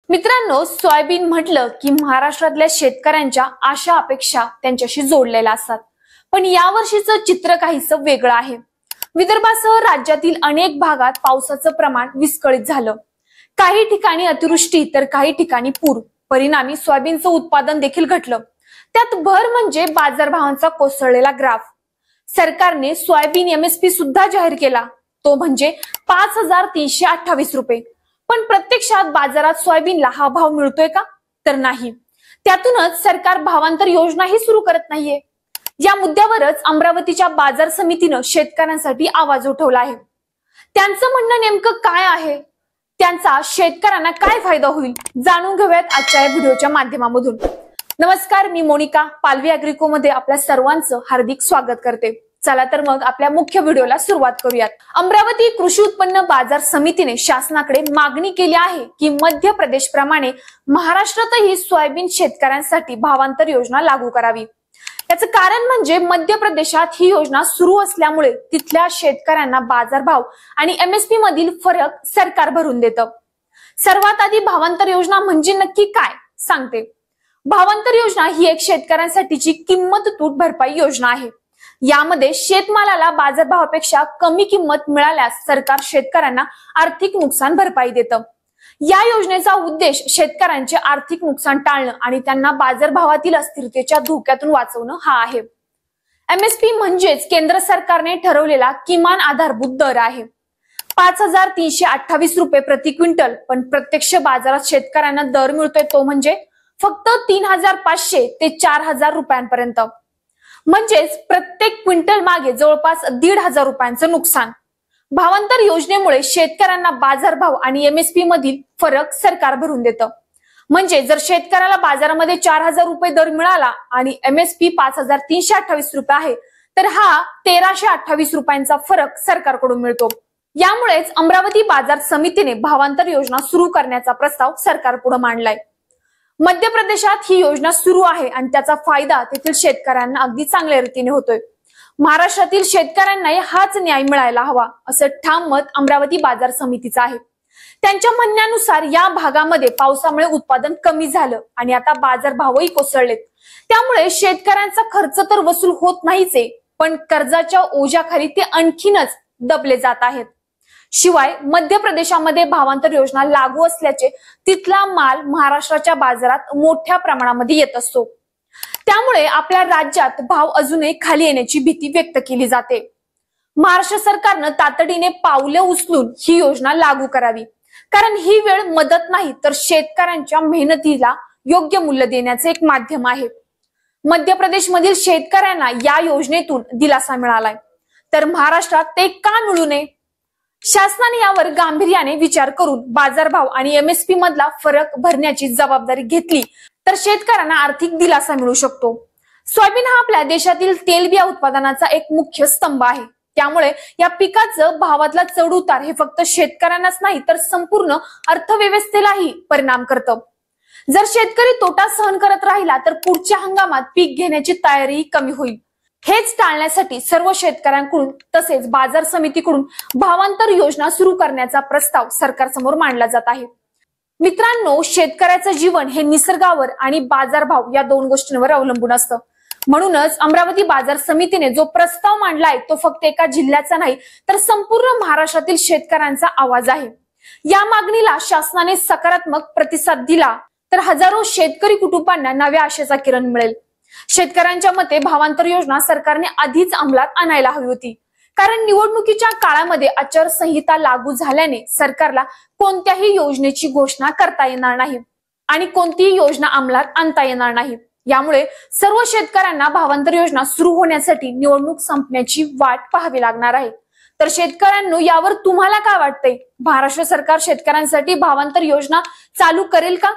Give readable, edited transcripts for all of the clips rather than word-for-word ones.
मित्रांनो, सोयाबीन म्हटलं की महाराष्ट्रातल्या शेतकऱ्यांच्या आशा अपेक्षा त्यांच्याशी जोडलेल्या असतात. पण यावर्षीचं चित्र काहीसं वेगळं आहे. विदर्भासह राज्यातील अनेक भागात पावसाचं प्रमाण विस्कळीत झालं. काही ठिकाणी अतिवृष्टी तर काही ठिकाणी पूर. परिणामी सोयाबीनचं उत्पादन देखील घटलं. त्यात भर म्हणजे बाजारभावांचा कोसळलेला ग्राफ. सरकारने सोयाबीन एमएसपी सुद्धा जाहीर केला, तो म्हणजे 5,328 रुपये. पण प्रत्यक्षात बाजारात सोयाबीनला हा भाव मिळतोय का? तर नाही. त्यातूनच सरकार भावांतर योजनाही सुरू करत नाहीये. या मुद्द्यावरच अमरावतीच्या बाजार समितीनं शेतकऱ्यांसाठी आवाज उठवला आहे. त्यांचं म्हणणं नेमकं काय आहे? त्यांचा शेतकऱ्यांना काय फायदा होईल? जाणून घेऊयात आजच्या या व्हिडिओच्या माध्यमामधून. नमस्कार, मी मोनिका पालवी अॅग्रिको मध्ये आपल्या सर्वांचं हार्दिक स्वागत करते. चला तर मग आपल्या मुख्य व्हिडिओला सुरुवात करूयात. अमरावती कृषी उत्पन्न बाजार समितीने शासनाकडे मागणी केली आहे की मध्य प्रदेश प्रमाणे महाराष्ट्रातही सोयाबीन शेतकऱ्यांसाठी भावांतर योजना लागू करावी. याचं कारण म्हणजे मध्य प्रदेशात ही योजना सुरू असल्यामुळे तिथल्या शेतकऱ्यांना बाजारभाव आणि एमएसपी मधील फरक सरकार भरून देतं. सर्वात आधी भावांतर योजना म्हणजे नक्की काय सांगते. भावांतर योजना ही एक शेतकऱ्यांसाठीची किंमत तूट भरपाई योजना आहे. यामध्ये शेतमालाला बाजारभावापेक्षा कमी किंमत मिळाल्यास सरकार शेतकऱ्यांना आर्थिक नुकसान भरपाई देतं. या योजनेचा उद्देश शेतकऱ्यांचे आर्थिक नुकसान टाळणं आणि त्यांना बाजारभावातील अस्थिरतेच्या धोक्यातून वाचवणं हा आहे. एमएसपी म्हणजेच केंद्र सरकारने ठरवलेला किमान आधारभूत दर आहे. 5,328 रुपये प्रति क्विंटल. पण प्रत्यक्ष बाजारात शेतकऱ्यांना दर मिळतोय तो म्हणजे फक्त 3,500 ते 4,000 रुपयांपर्यंत. म्हणजेच प्रत्येक क्विंटल मागे जवळपास 1,500 रुपयांचं नुकसान. भावांतर योजनेमुळे शेतकऱ्यांना बाजारभाव आणि एमएसपी मधील फरक सरकार भरून देतं. म्हणजे जर शेतकऱ्याला बाजारामध्ये 4,000 रुपये दर मिळाला आणि एमएसपी 5,328 रुपये आहे, तर हा 1,328 रुपयांचा फरक सरकारकडून मिळतो. यामुळेच अमरावती बाजार समितीने भावांतर योजना सुरू करण्याचा प्रस्ताव सरकारपुढे मांडलाय. मध्य प्रदेशात ही योजना सुरू आहे आणि त्याचा फायदा तेथील शेतकऱ्यांना अगदी चांगल्या रीतीने होतोय. महाराष्ट्रातील शेतकऱ्यांनाही हाच न्याय मिळायला हवा असं ठाम मत अमरावती बाजार समितीचं आहे. त्यांच्या म्हणण्यानुसार या भागामध्ये पावसामुळे उत्पादन कमी झालं आणि आता बाजारभावही कोसळलेत. त्यामुळे शेतकऱ्यांचा खर्च तर वसूल होत नाहीच आहे, पण कर्जाच्या ओझ्याखाली ते आणखीनच दबले जात आहेत. शिवाय मध्य प्रदेशामध्ये भावांतर योजना लागू असल्याचे तिथला माल महाराष्ट्राच्या बाजारात मोठ्या प्रमाणामध्ये येत असतो. त्यामुळे आपल्या राज्यात भाव अजूनही खाली येण्याची भीती व्यक्त केली जाते. महाराष्ट्र सरकारनं तातडीने पावले उचलून ही योजना लागू करावी. कारण ही वेळ मदत नाही तर शेतकऱ्यांच्या मेहनतीला योग्य मूल्य देण्याचे एक माध्यम आहे. मध्य प्रदेश मधील शेतकऱ्यांना या योजनेतून दिलासा मिळालाय, तर महाराष्ट्रात ते का मिळू नये? शासनाने यावर गांभीर्याने विचार करून बाजारभाव आणि एमएसपी मधला फरक भरण्याची जबाबदारी घेतली तर शेतकऱ्यांना आर्थिक दिलासा मिळू शकतो. सोयाबीन हा आपल्या देशातील तेलबिया उत्पादनाचा एक मुख्य स्तंभ आहे. त्यामुळे या पिकाचं भावातला चढ उतार हे फक्त शेतकऱ्यांनाच नाही तर संपूर्ण अर्थव्यवस्थेलाही परिणाम करतं. जर शेतकरी तोटा सहन करत राहिला तर पुढच्या हंगामात पीक घेण्याची तयारी कमी होईल. हेच टाळण्यासाठी सर्व शेतकऱ्यांकडून तसेच बाजार समितीकडून भावांतर योजना सुरू करण्याचा प्रस्ताव सरकारसमोर मांडला जात आहे. मित्रांनो, शेतकऱ्याचं जीवन हे निसर्गावर आणि बाजारभाव या दोन गोष्टींवर अवलंबून असतं. म्हणूनच अमरावती बाजार समितीने जो प्रस्ताव मांडलाय तो फक्त एका जिल्ह्याचा नाही तर संपूर्ण महाराष्ट्रातील शेतकऱ्यांचा आवाज आहे. या मागणीला शासनाने सकारात्मक प्रतिसाद दिला तर हजारो शेतकरी कुटुंबांना नव्या आशेचा किरण मिळेल. शेतकऱ्यांच्या मते भावांतर योजना सरकारने आधीच अंमलात आणायला हवी होती. कारण निवडणुकीच्या काळामध्ये आचारसंहिता लागू झाल्याने सरकारला कोणत्याही योजनेची घोषणा करता येणार नाही आणि कोणतीही योजना अंमलात आणता येणार नाही. यामुळे सर्व शेतकऱ्यांना भावांतर योजना सुरू होण्यासाठी निवडणूक संपण्याची वाट पाहावी लागणार आहे. तर शेतकऱ्यांनो, यावर तुम्हाला काय वाटतंय? महाराष्ट्र सरकार शेतकऱ्यांसाठी भावांतर योजना चालू करेल का?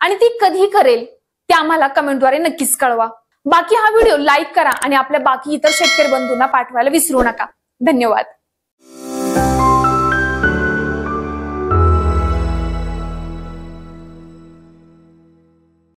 आणि ती कधी करेल ते आम्हाला कमेंटद्वारे नक्कीच कळवा. बाकी हा व्हिडिओ लाईक करा आणि आपल्या बाकी इतर शेतकरी बंधूंना पाठवायला विसरू नका. धन्यवाद.